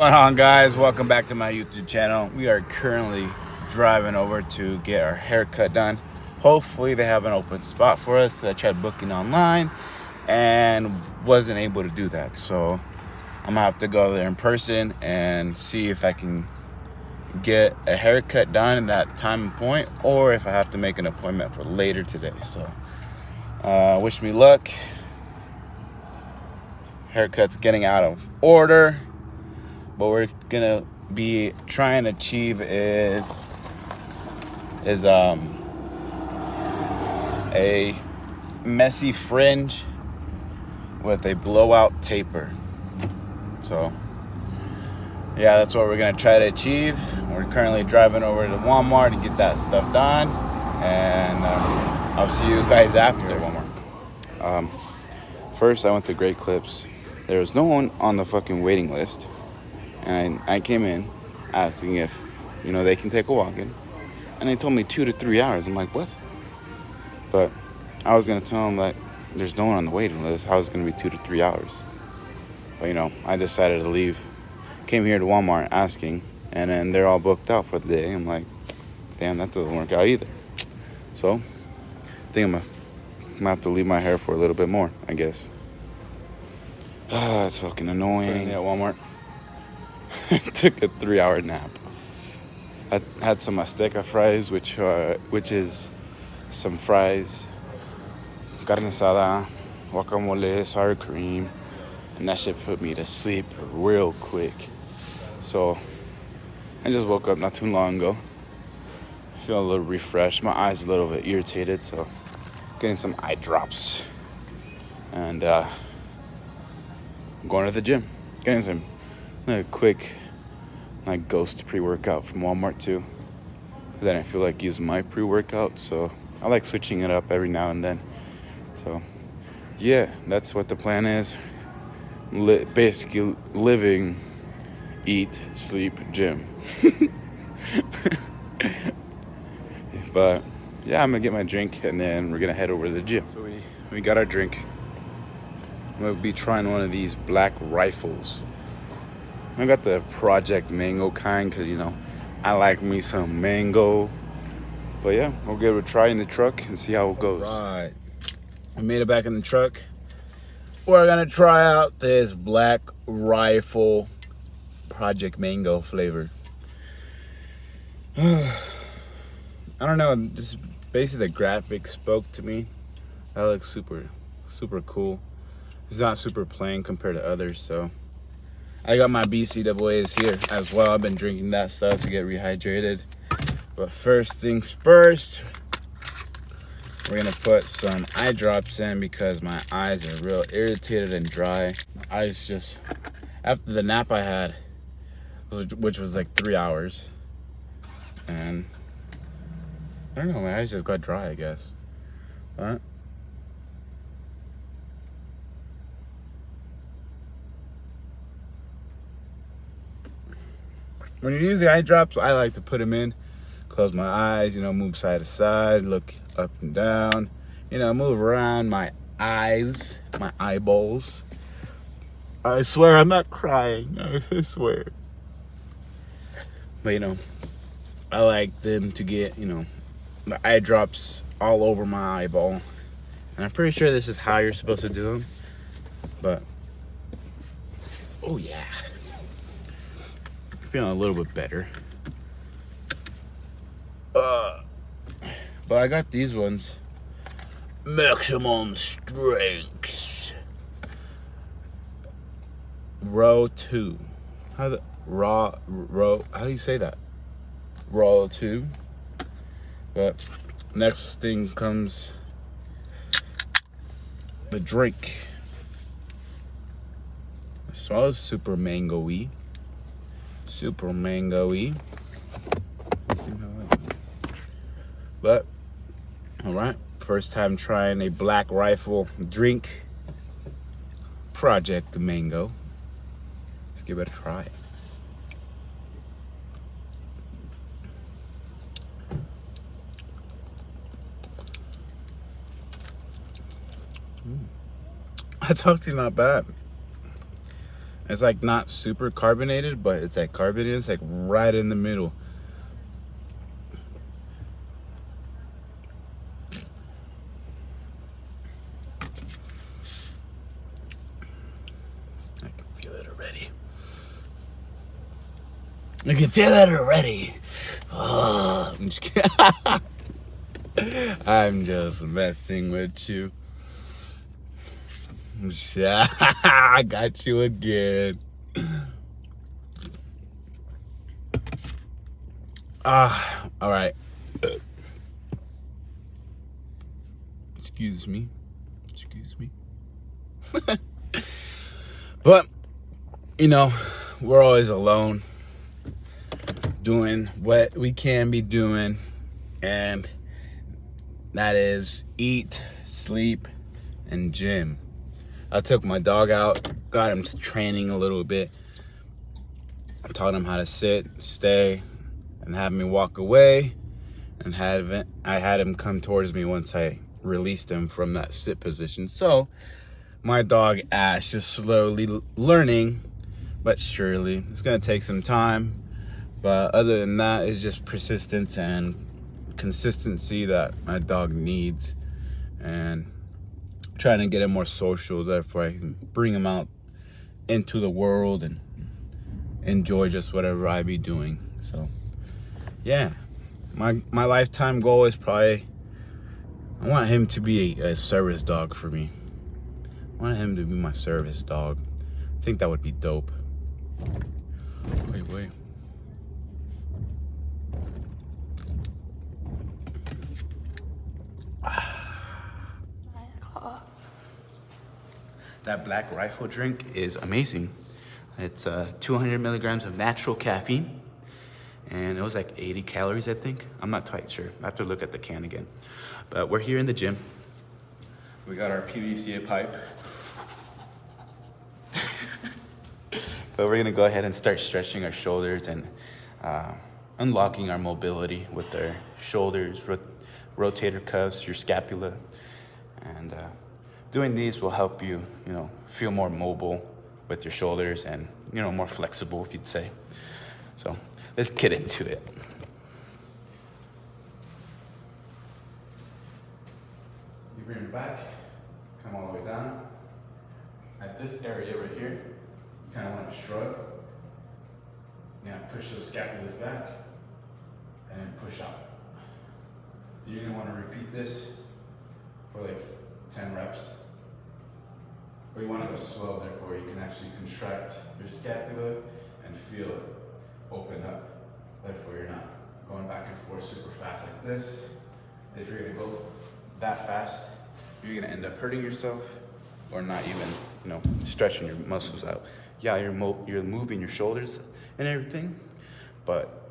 What's going on, guys? Welcome back to my YouTube channel. We are currently driving over to get our haircut done. Hopefully they have an open spot for us because I tried booking online and wasn't able to do that. So I'm gonna have to go there in person and see if I can get a haircut done in that time and point, or if I have to make an appointment for later today. So wish me luck. Haircut's getting out of order. What we're gonna be trying to achieve is a messy fringe with a blowout taper. So yeah, that's what we're gonna try to achieve. We're currently driving over to Walmart to get that stuff done, and I'll see you guys after Walmart. First, I went to Great Clips. There was no one on the fucking waiting list. And I came in asking if, they can take a walk-in. And they told me 2 to 3 hours. I'm like, what? But I was going to tell them that there's no one on the waiting list. How is it going to be 2 to 3 hours? But, I decided to leave. Came here to Walmart asking. And then they're all booked out for the day. I'm like, damn, that doesn't work out either. So I think I'm going to have to leave my hair for a little bit more, I guess. It's fucking annoying at Walmart. I took a 3-hour nap. I had some Azteca fries, which is some fries, carne asada, guacamole, sour cream, and that shit put me to sleep real quick. So I just woke up not too long ago. Feeling a little refreshed. My eyes a little bit irritated, so getting some eye drops, and going to the gym, getting some quick ghost pre-workout from Walmart too. Then I feel like using my pre-workout, so I like switching it up every now and then. So yeah, that's what the plan is. Basically living, eat, sleep, gym. But yeah, I'm gonna get my drink and then we're gonna head over to the gym. So we got our drink. I'm gonna be trying one of these Black Rifles. I got the Project Mango kind because, I like me some mango. But yeah, we'll give it a try in the truck and see how it goes. All right. I made it back in the truck. We're going to try out this Black Rifle Project Mango flavor. I don't know. Just basically the graphics spoke to me. That looks super, super cool. It's not super plain compared to others, so. I got my BCAAs here as well. I've been drinking that stuff to get rehydrated. But first things first, we're gonna put some eye drops in because my eyes are real irritated and dry. My eyes just, after the nap I had, which was like 3 hours, and I don't know, my eyes just got dry, I guess. But when you use the eye drops, I like to put them in, close my eyes, move side to side, look up and down, move around my eyes, my eyeballs. I swear I'm not crying, I swear. But, I like them to get, the eye drops all over my eyeball. And I'm pretty sure this is how you're supposed to do them. But, oh yeah. Feeling a little bit better. But I got these ones. Maximum strength. Row 2. How do you say that? Row 2. But next thing comes the drink. It smells super mango-y. Super mango-y. But all right, first time trying a Black Rifle drink. Project Mango. Let's give it a try. That's actually not bad. It's like not super carbonated, but it's like carbonated. It's like right in the middle. I can feel it already. I can feel it already. Oh, I'm just kidding. I'm just messing with you. I got you again. All right. Excuse me. But, you know, we're always alone doing what we can be doing, and that is eat, sleep, and gym. I took my dog out, got him training a little bit. I taught him how to sit, stay, and have me walk away. And I had him come towards me once I released him from that sit position. So my dog Ash is slowly learning, but surely. It's gonna take some time. But other than that, it's just persistence and consistency that my dog needs. And trying to get him more social, therefore I can bring him out into the world and enjoy just whatever I be doing. So yeah, my lifetime goal is probably, I want him to be a service dog for me. I want him to be my service dog. I think that would be dope. Wait. That Black Rifle drink is amazing. It's 200 milligrams of natural caffeine, and it was like 80 calories, I think. I'm not quite sure. I have to look at the can again. But we're here in the gym. We got our PVC pipe. But we're gonna go ahead and start stretching our shoulders and unlocking our mobility with our shoulders, rotator cuffs, your scapula, and doing these will help you, feel more mobile with your shoulders and, more flexible, if you'd say. So let's get into it. You bring it back, come all the way down. At this area right here, you kind of want to shrug. You're gonna push those scapulas back and then push out. You're gonna want to repeat this for like 10 reps. But you want to go slow, therefore you can actually contract your scapula and feel it open up. Therefore you're not going back and forth super fast like this. If you're going to go that fast, you're going to end up hurting yourself or not even, stretching your muscles out. Yeah, you're moving your shoulders and everything, but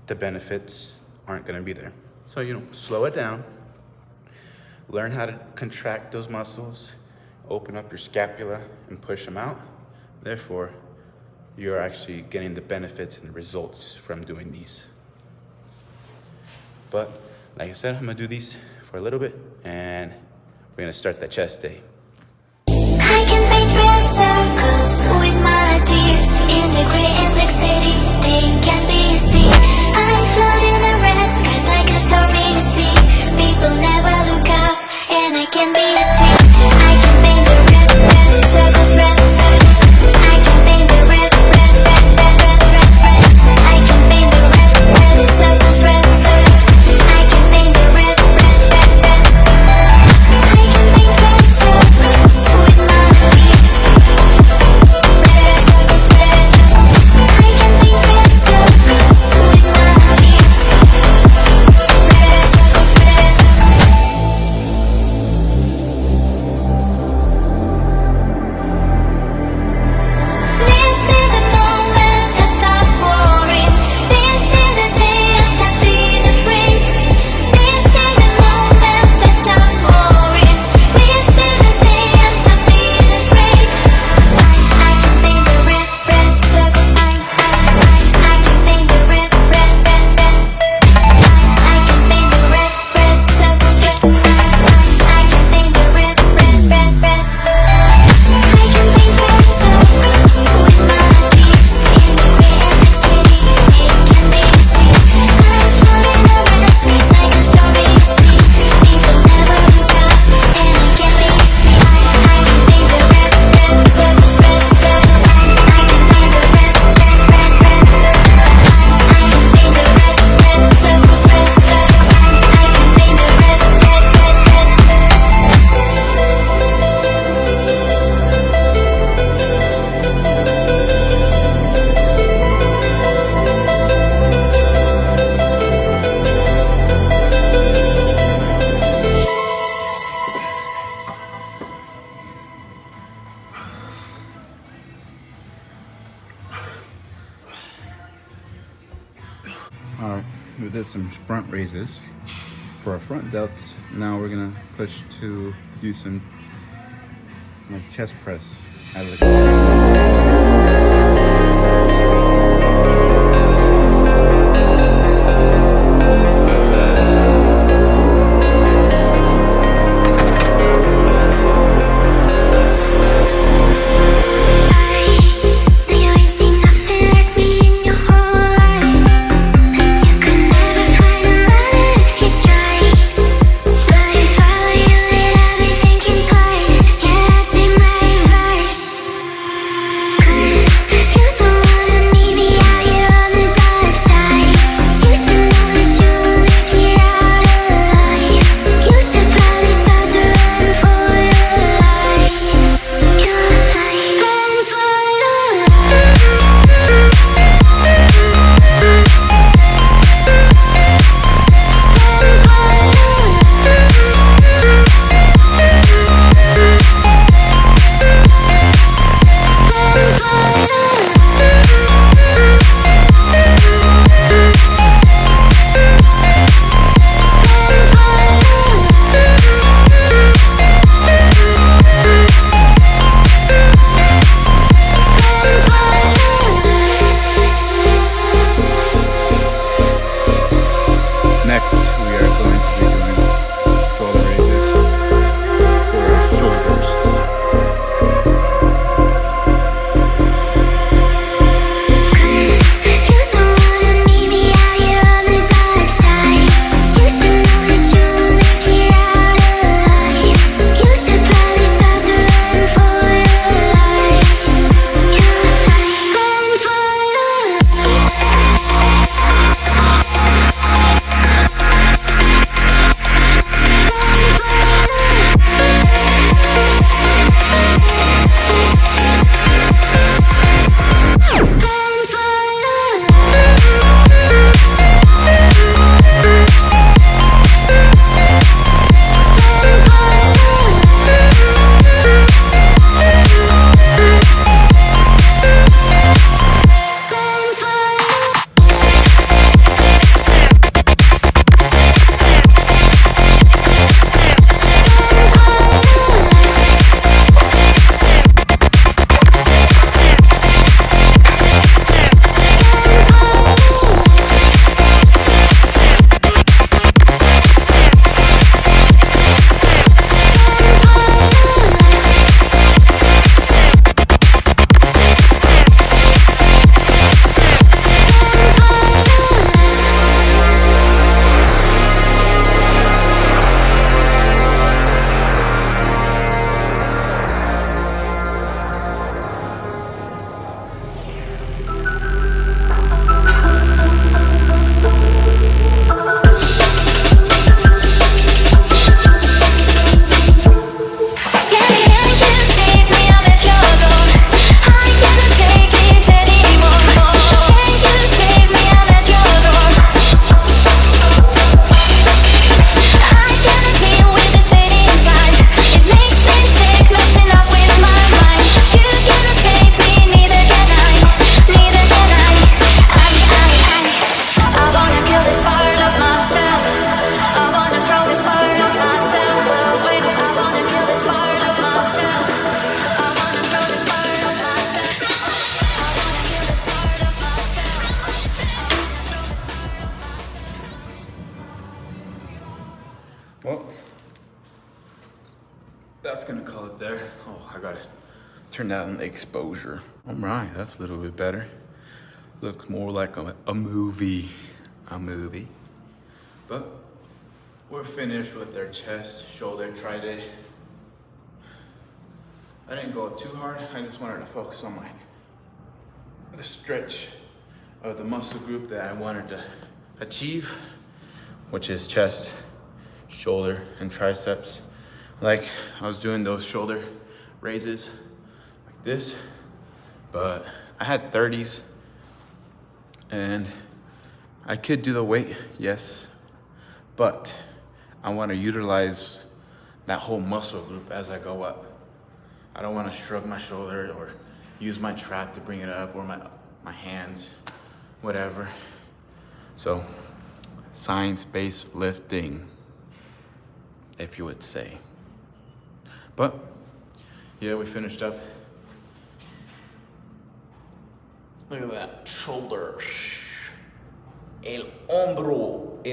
the benefits aren't going to be there. So, slow it down. Learn how to contract those muscles, open up your scapula and push them out. Therefore, you're actually getting the benefits and the results from doing these. But like I said, I'm gonna do these for a little bit and we're gonna start that chest day. I can paint red circles with my tears in the gray and black city. They can be seen. I float in the red skies like a stormy sea. People never look up and I can be seen. I can paint the red circles, red circles. I can paint the red. I can paint the red circles, red circles. I can paint the red. I can paint red circles with my tears. Red circles, red circles. I All right, we did some front raises for our front delts. Now we're gonna push to do some like chest press. Well, that's gonna call it there. Oh, I gotta turn down the exposure. All right, that's a little bit better. Look more like a movie. But we're finished with their chest, shoulder, tri-day. I didn't go too hard. I just wanted to focus on the stretch of the muscle group that I wanted to achieve, which is chest, shoulder, and triceps. Like I was doing those shoulder raises like this, but I had 30s and I could do the weight, yes, but I want to utilize that whole muscle group as I go up. I don't want to shrug my shoulder or use my trap to bring it up, or my hands, whatever. So, science-based lifting, if you would say. But, yeah, we finished up. Look at that shoulder. El hombro.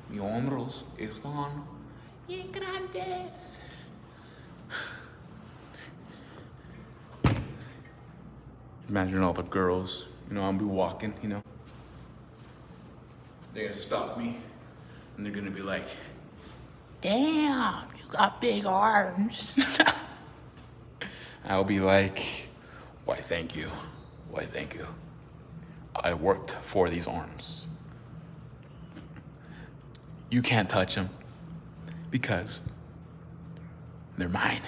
Mis hombros están bien grandes. Imagine all the girls, I'll be walking, They're gonna stop me and they're gonna be like, damn, you got big arms. I'll be like, why thank you. I worked for these arms. You can't touch them because they're mine.